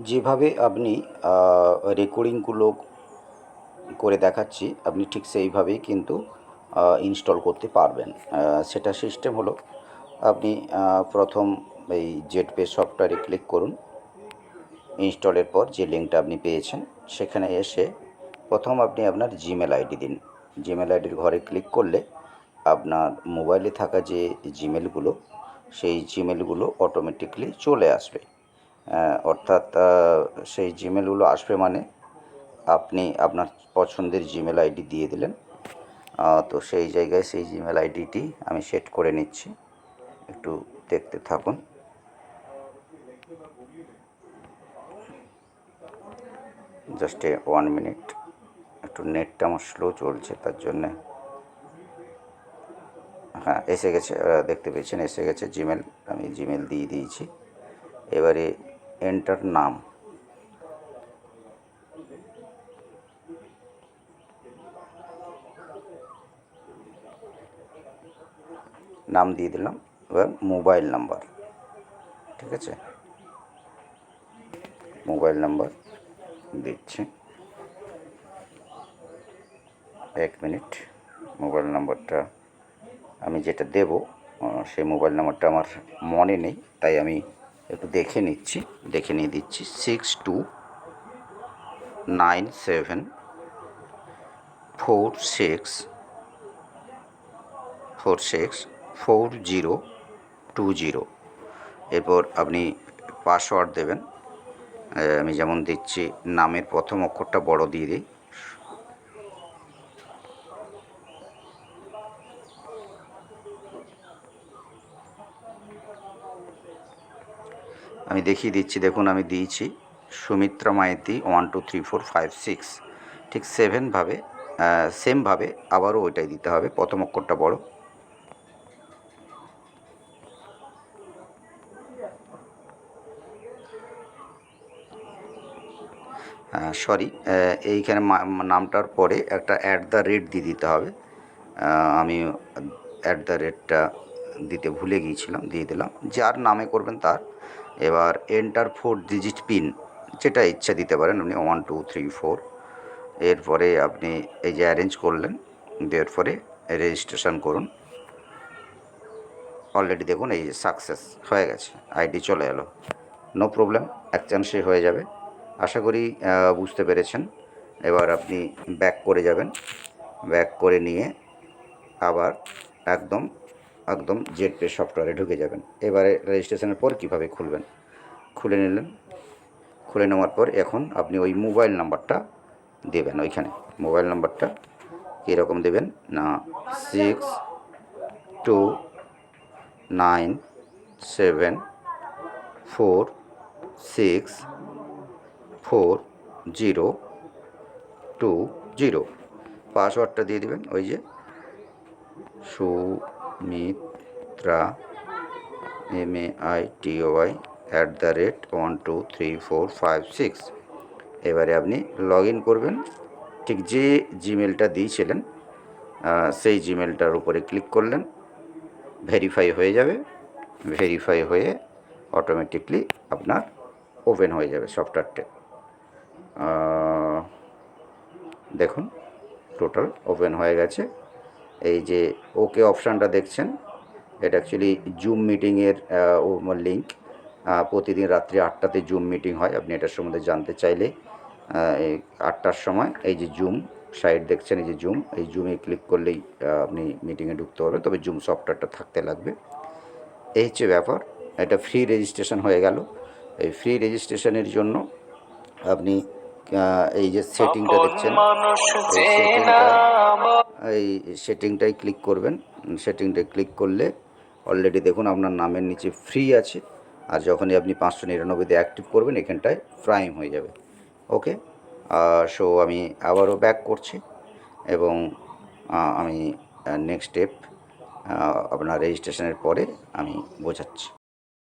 যেভাবে আপনি রেকর্ডিংগুলো করে দেখাচ্ছি, আপনি ঠিক সেইভাবেই কিন্তু ইনস্টল করতে পারবেন। সেটা সিস্টেম হলো, আপনি প্রথম এই জেটপে সফটওয়্যারে ক্লিক করুন। ইনস্টলের পর যে লিঙ্কটা আপনি পেয়েছেন সেখানে এসে প্রথম আপনি আপনার জিমেল আইডি দিন। জিমেল আইডির ঘরে ক্লিক করলে আপনার মোবাইলে থাকা যে জিমেলগুলো, সেই জিমেলগুলো অটোমেটিকলি চলে আসবে। অর্থাৎ সেই জিমেলগুলো আসবে মানে আপনি আপনার পছন্দের জিমেল আইডি দিয়ে দিলেন। তো সেই জায়গায় সেই জিমেল আইডিটি আমি সেট করে নিচ্ছি, একটু দেখতে থাকুন। জাস্ট 1 মিনিট, একটু নেটটা আমার স্লো চলছে তার জন্যে। হ্যাঁ, এসে গেছে, দেখতে পেয়েছেন এসে গেছে জিমেল। আমি জিমেল দিয়ে দিয়েছি। এবারে এন্টার নাম, নাম দিয়ে দিলাম। এবার মোবাইল নাম্বার, ঠিক আছে, মোবাইল নাম্বার দিচ্ছি। 1 মিনিট। মোবাইল নাম্বারটা আমি যেটা দেব, সেই মোবাইল নাম্বারটা আমার মনে নেই, তাই আমি একটু দেখে নিচ্ছি, দেখে নিয়ে দিচ্ছি। 6297464020। এরপর আপনি পাসওয়ার্ড দেবেন। আমি যেমন দিচ্ছি, নামের প্রথম অক্ষরটা বড় দিয়ে দিই। আমি দেখিয়ে দিচ্ছি, দেখুন আমি দিয়েছি সুমিত্রা মাইতি 12345 ঠিক সেমভাবে আবারও ওইটাই দিতে হবে, প্রথম অক্ষরটা বড়। সরি, এইখানে নামটার পরে একটা @ দিয়ে দিতে হবে। আমি @ দিতে ভুলে গিয়েছিলাম, দিয়ে দিলাম। যার নামে করবেন তার। এবার এন্টার 4 ডিজিট পিন, যেটা ইচ্ছা দিতে পারেন আপনি, 1 2 3 4। এরপরে আপনি এই যে অ্যারেঞ্জ করলেন, দেওয়ার পরে রেজিস্ট্রেশন করুন। অলরেডি দেখুন এই যে সাকসেস হয়ে গেছে, আইডি চলে এলো। নো প্রবলেম, এক চান্সে হয়ে যাবে। আশা করি বুঝতে পেরেছেন। এবার আপনি ব্যাক করে যাবেন, ব্যাক করে নিয়ে আবার একদম জেটপে সফটওয়্যারে ঢুকে যাবেন। এবারে রেজিস্ট্রেশনের পর কীভাবে খুলবেন, খুলে নিলেন। খুলে নেওয়ার পর এখন আপনি ওই মোবাইল নাম্বারটা দেবেন। ওইখানে মোবাইল নাম্বারটা কীরকম দেবেন না, 6297464020। পাসওয়ার্ডটা দিয়ে দেবেন, ওই যে সুমিত্রা MAITY @12345 এবারে আপনি লগ ইন করবেন। ঠিক যে জিমেলটা দিয়েছিলেন সেই জিমেলটার উপরে ক্লিক করলেন, ভেরিফাই হয়ে যাবে। ভেরিফাই হয়ে অটোমেটিকলি আপনার ওপেন হয়ে যাবে সফটওয়্যারটা। দেখুন টোটাল ওপেন হয়ে গেছে। এই যে ওকে অপশানটা দেখছেন, এটা অ্যাকচুয়ালি জুম মিটিংয়ের লিঙ্ক। প্রতিদিন রাত্রি 8টাতে জুম মিটিং হয়। আপনি এটার সম্বন্ধে জানতে চাইলে এই 8টার সময় এই যে জুম সাইট দেখছেন, এই যে জুম, এই জুমে ক্লিক করলেই আপনি মিটিংয়ে ঢুকতে পারবেন, তবে জুম সফটওয়্যারটা থাকতে লাগবে। এই হচ্ছে ব্যাপার। এটা ফ্রি রেজিস্ট্রেশন হয়ে গেল। এই ফ্রি রেজিস্ট্রেশনের জন্য আপনি এই যে সেটিংটা দেখছেন, এই সেটিংটায় ক্লিক করবেন। সেটিংটায় ক্লিক করলে অলরেডি দেখুন আপনার নামের নিচে ফ্রি আছে, আর যখনই আপনি 599 অ্যাক্টিভ করবেন এখানটায় প্রাইম হয়ে যাবে। ওকে, সো আমি আবারও ব্যাক করছি এবং আমি নেক্সট স্টেপ আপনার রেজিস্ট্রেশনের পরে আমি বোঝাচ্ছি।